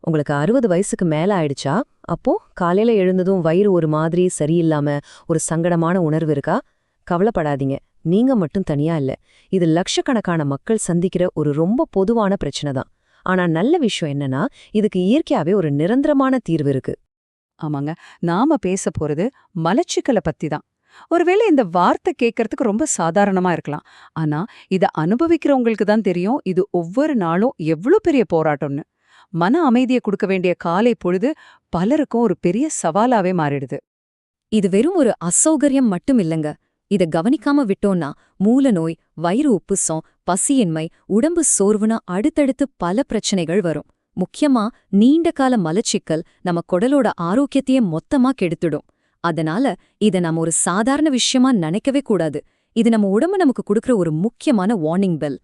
உங்களுக்கு 60 வயசுக்கு மேல ஆயிடுச்சா? அப்போ காலையில எழுந்ததும் வயிறு ஒரு மாதிரி சரியில்லாம ஒரு சங்கடமான உணர்வு இருக்கா? கவலைப்படாதீங்க. நீங்க மட்டும் தனியா இல்ல. இது லட்சக்கணக்கான மக்கள் சந்திக்கிற ஒரு ரொம்ப பொதுவான பிரச்சனை தான். ஆனா நல்ல விஷயம் என்னன்னா, இதுக்கு இயற்கையாவே ஒரு நிரந்தரமான தீர்வு இருக்கு. ஆமாங்க. நாம பேச போறது மலச்சிக்கல பத்தி தான். ஒருவேளை இந்த வார்த்தை கேட்கறதுக்கு ரொம்ப சாதாரணமா இருக்கலாம். ஆனா, இத அனுபவிக்கிறவங்களுக்கு தான் தெரியும், இது ஒவ்வொரு நாளும் எவ்ளோ பெரிய போராட்டம்னு. மன அமைதிய குடுக்க வேண்டிய காலை பொழுது பலருக்கும் ஒரு பெரிய சவாலாவே மாறிடுது. இது வெறும் ஒரு அசௌகரியம் மட்டும் இல்லங்க. இத கவனிக்காம விட்டோம்னா மூல நோய், வயிறு உப்புசம், பசியின்மை, உடம்பு சோர்வுனா அடுத்தடுத்து பல பிரச்சனைகள் வரும். முக்கியமா நீண்ட கால மலச்சிக்கல் நம்ம குடலோட ஆரோக்கியத்தையே மொத்தமா கெடுத்துடும். அதனால இத நம்ம ஒரு சாதாரண விஷயமா நினைக்கவே கூடாது. இது நம்ம உடம்பு நமக்கு கொடுக்கிற ஒரு முக்கியமான வார்னிங் பெல்.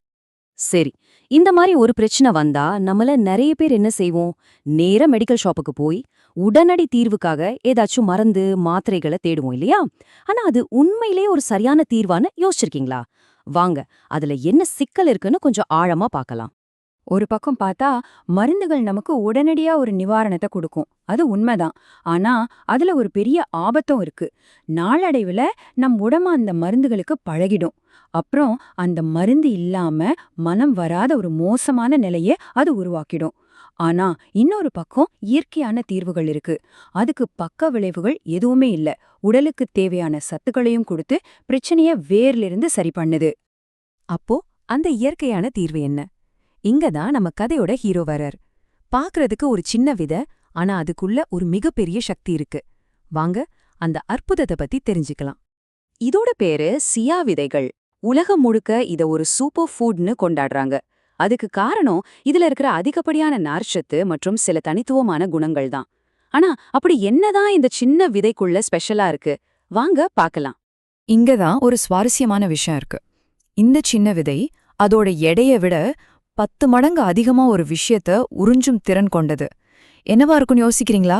சரி, இந்த மாதிரி ஒரு பிரச்சனை வந்தா நம்மள நிறைய பேர் என்ன செய்வோம்? நேரா மெடிக்கல் ஷாப்புக்கு போய் உடனடி தீர்வுக்காக ஏதாச்சும் மருந்து மாத்திரைகளை தேடுவோம் இல்லையா? ஆனா அது உண்மையிலே ஒரு சரியான தீர்வான்னு யோசிச்சிருக்கீங்களா? வாங்க, அதுல என்ன சிக்கல் இருக்குன்னு கொஞ்சம் ஆழமா பார்க்கலாம். ஒரு பக்கம் பார்த்தா மருந்துகள் நமக்கு உடனடியா ஒரு நிவாரணத்தை கொடுக்கும், அது உண்மைதான். ஆனா அதுல ஒரு பெரிய ஆபத்தும் இருக்கு. நாளடைவுல நம் உடம்பு அந்த மருந்துகளுக்கு பழகிடும். அப்புறம் அந்த மருந்து இல்லாம மனம் வராத ஒரு மோசமான நிலையை அது உருவாக்கிடும். ஆனா இன்னொரு பக்கம் இயற்கையான தீர்வுகள் இருக்கு. அதுக்கு பக்க விளைவுகள் எதுவுமே இல்ல. உடலுக்கு தேவையான சத்துக்களையும் கொடுத்து பிரச்சனைய வேர்லிருந்து சரி பண்ணுது. அப்போ அந்த இயற்கையான தீர்வு என்ன? இங்கதான் நம்ம கதையோட ஹீரோ வரார். பாக்குறதுக்கு ஒரு சின்ன விதை, ஆனா அதுக்குள்ள ஒரு மிகப்பெரிய சக்தி இருக்கு. வாங்க அந்த அற்புதத்தை பத்தி தெரிஞ்சுக்கலாம். இதோட பேரு சியா விதைகள். உலகம் முழுக்க இத ஒரு சூப்பர் ஃபுட்னு கொண்டாடுறாங்க. அதுக்கு காரணம் இதுல இருக்கிற அதிகப்படியான நார்ச்சத்து மற்றும் சில தனித்துவமான குணங்கள் தான். ஆனா அப்படி என்னதான் இந்த சின்ன விதைக்குள்ள ஸ்பெஷலா இருக்கு? வாங்க பார்க்கலாம். இங்கதான் ஒரு சுவாரஸ்யமான விஷயம் இருக்கு. இந்த சின்ன விதை அதோட எடையை விட 10 மடங்கு அதிகமா ஒரு விஷயத்த உறிஞ்சும் திறன் கொண்டது. என்னவா இருக்குன்னு யோசிக்கிறீங்களா?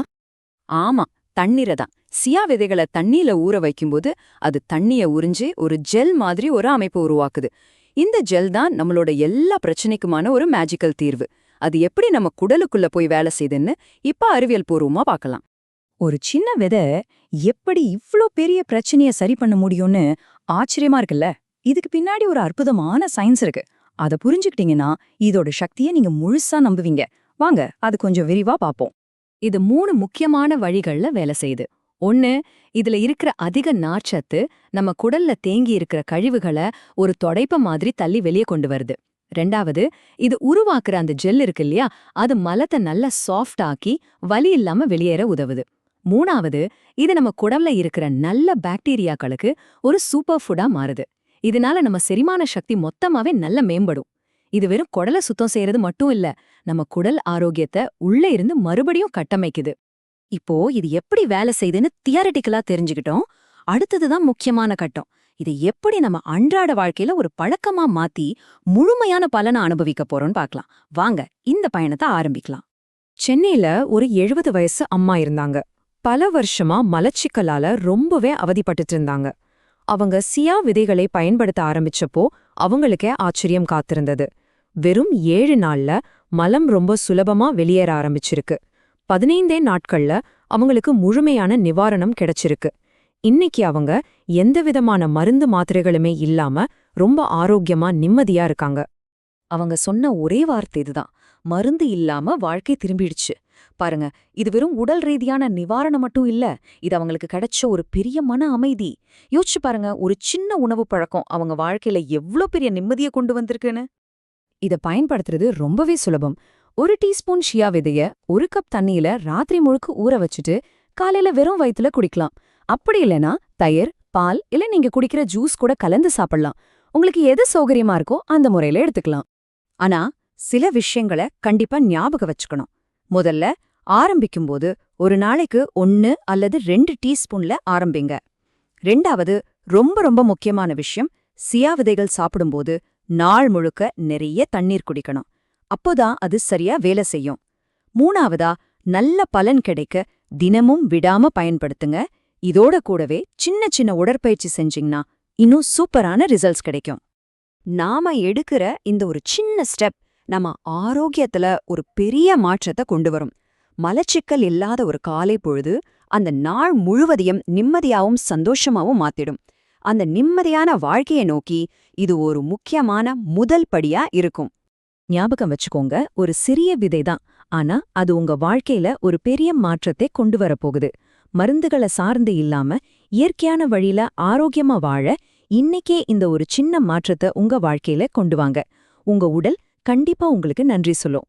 ஆமா, தண்ணீரை தான். சியா விதைகளை தண்ணியில ஊற வைக்கும்போது அது தண்ணிய உறிஞ்சு ஒரு ஜெல் மாதிரி ஒரு அமைப்பு உருவாக்குது. இந்த ஜெல் தான் நம்மளோட எல்லா பிரச்சனைக்குமான ஒரு மேஜிக்கல் தீர்வு. அது எப்படி நம்ம குடலுக்குள்ள போய் வேலை செய்யுதுன்னு இப்ப அறிவியல் பூர்வமா பார்க்கலாம். ஒரு சின்ன விதை எப்படி இவ்ளோ பெரிய பிரச்சனைய சரி பண்ண முடியும்னு ஆச்சரியமா இருக்குல்ல? இதுக்கு பின்னாடி ஒரு அற்புதமான சயின்ஸ் இருக்கு. அத புரிஞ்சுக்கிட்டீங்கன்னா இதோட சக்தியை நீங்க முழுசா நம்புவீங்க. வாங்க அது கொஞ்சம் விரிவா பாப்போம். இது 3 முக்கியமான வழிகள்ல வேலை செய்யுது. 1, இதுல இருக்கிற அதிக நார்ச்சத்து நம்ம குடல்ல தேங்கி இருக்கிற கழிவுகளை ஒரு தொடைப்ப மாதிரி தள்ளி வெளியே கொண்டு வருது. 2வது, இது உருவாக்குற அந்த ஜெல் இருக்கு இல்லையா, அது மலத்தை நல்லா சாஃப்ட் ஆக்கி வலி இல்லாம வெளியேற உதவுது. 3வது, இது நம்ம குடல்ல இருக்கிற நல்ல பாக்டீரியாக்களுக்கு ஒரு சூப்பர் ஃபுட்டா மாறுது. இதனால நம்ம செரிமான சக்தி மொத்தமாவே நல்ல மேம்படும். இது வெறும் குடலை சுத்தம் செய்யறது மட்டும் இல்ல, நம்ம குடல் ஆரோக்கியத்தை உள்ள இருந்து மறுபடியும் கட்டமைக்குது. இப்போ இது எப்படி வேலை செய்யுதுன்னு தியரட்டிக்கலா தெரிஞ்சுக்கிட்டோம். அடுத்ததுதான் முக்கியமான கட்டம். இதை எப்படி நம்ம அன்றாட வாழ்க்கையில ஒரு பழக்கமா மாத்தி முழுமையான பலனை அனுபவிக்க போறோம்னு பார்க்கலாம். வாங்க இந்த பயணத்தை ஆரம்பிக்கலாம். சென்னையில ஒரு 70 வயசு அம்மா இருந்தாங்க. பல வருஷமா மலச்சிக்கலால ரொம்பவே அவதிப்பட்டுட்டு இருந்தாங்க. அவங்க சியா விதைகளை பயன்படுத்த ஆரம்பிச்சப்போ அவங்களுக்கே ஆச்சரியம் காத்திருந்தது. வெறும் 7 நாள்ல மலம் ரொம்ப சுலபமா வெளியேற ஆரம்பிச்சிருக்கு. 15 நாட்கள்ல அவங்களுக்கு முழுமையான நிவாரணம் கிடைச்சிருக்கு. இன்னைக்கு அவங்க எந்தவிதமான மருந்து மாத்திரைகளுமே இல்லாம ரொம்ப ஆரோக்கியமா நிம்மதியா இருக்காங்க. அவங்க சொன்ன ஒரே வார்த்தை இதுதான்: மருந்து இல்லாம வாழ்க்கை திரும்பிடுச்சு. பாருங்க, இது வெறும் உடல் ரீதியான நிவாரணம் மட்டும் இல்ல, இது அவங்களுக்கு கிடைச்ச ஒரு பெரிய மன அமைதி. யோசிச்சு பாருங்க, ஒரு சின்ன உணவு பழக்கம் அவங்க வாழ்க்கையில எவ்ளோ பெரிய நிம்மதியை கொண்டு வந்திருக்குன்னு. இத பயன்படுத்துறது ரொம்பவே சுலபம். 1 டீஸ்பூன் ஷியா விதைய 1 கப் தண்ணியில ராத்திரி முழுக்க ஊற வச்சுட்டு காலையில வெறும் வயித்துல குடிக்கலாம். அப்படி இல்லைனா தயிர், பால் இல்ல நீங்க குடிக்கிற ஜூஸ் கூட கலந்து சாப்பிடலாம். உங்களுக்கு எது சௌகரியமா இருக்கோ அந்த முறையில எடுத்துக்கலாம். ஆனா சில விஷயங்களை கண்டிப்பா ஞாபகம் வச்சுக்கணும். முதல்ல, ஆரம்பிக்கும்போது ஒரு நாளைக்கு 1 அல்லது 2 டீஸ்பூன்ல ஆரம்பிங்க. 2வது, ரொம்ப ரொம்ப முக்கியமான விஷயம், சியா விதைகள் சாப்பிடும்போது நாள் முழுக்க நிறைய தண்ணீர் குடிக்கணும். அப்போதான் அது சரியா வேலை செய்யும். 3வதா, நல்ல பலன் கிடைக்க தினமும் விடாம பயன்படுத்துங்க. இதோட கூடவே சின்ன சின்ன உடற்பயிற்சி செஞ்சீங்கன்னா இன்னும் சூப்பரான ரிசல்ட்ஸ் கிடைக்கும். நாம எடுக்கிற இந்த ஒரு சின்ன ஸ்டெப் நம்ம ஆரோக்கியத்துல ஒரு பெரிய மாற்றத்தை கொண்டு வரும். மலச்சிக்கல் இல்லாத ஒரு காலை பொழுது அந்த நாள் முழுவதையும் நிம்மதியாவும் சந்தோஷமாவும் மாத்திடும். அந்த நிம்மதியான வாழ்க்கையை நோக்கி இது ஒரு முக்கியமான முதல் படியா இருக்கும். ஞாபகம் வச்சுக்கோங்க, ஒரு சிறிய விதைதான், ஆனா அது உங்க வாழ்க்கையில ஒரு பெரிய மாற்றத்தை கொண்டு வரப்போகுது. மருந்துகளை சார்ந்து இல்லாம இயற்கையான வழியில ஆரோக்கியமா வாழ இன்னைக்கே இந்த ஒரு சின்ன மாற்றத்தை உங்க வாழ்க்கையில கொண்டு வாங்க. உங்க உடல் கண்டிப்பா உங்களுக்கு நன்றி சொல்லும்.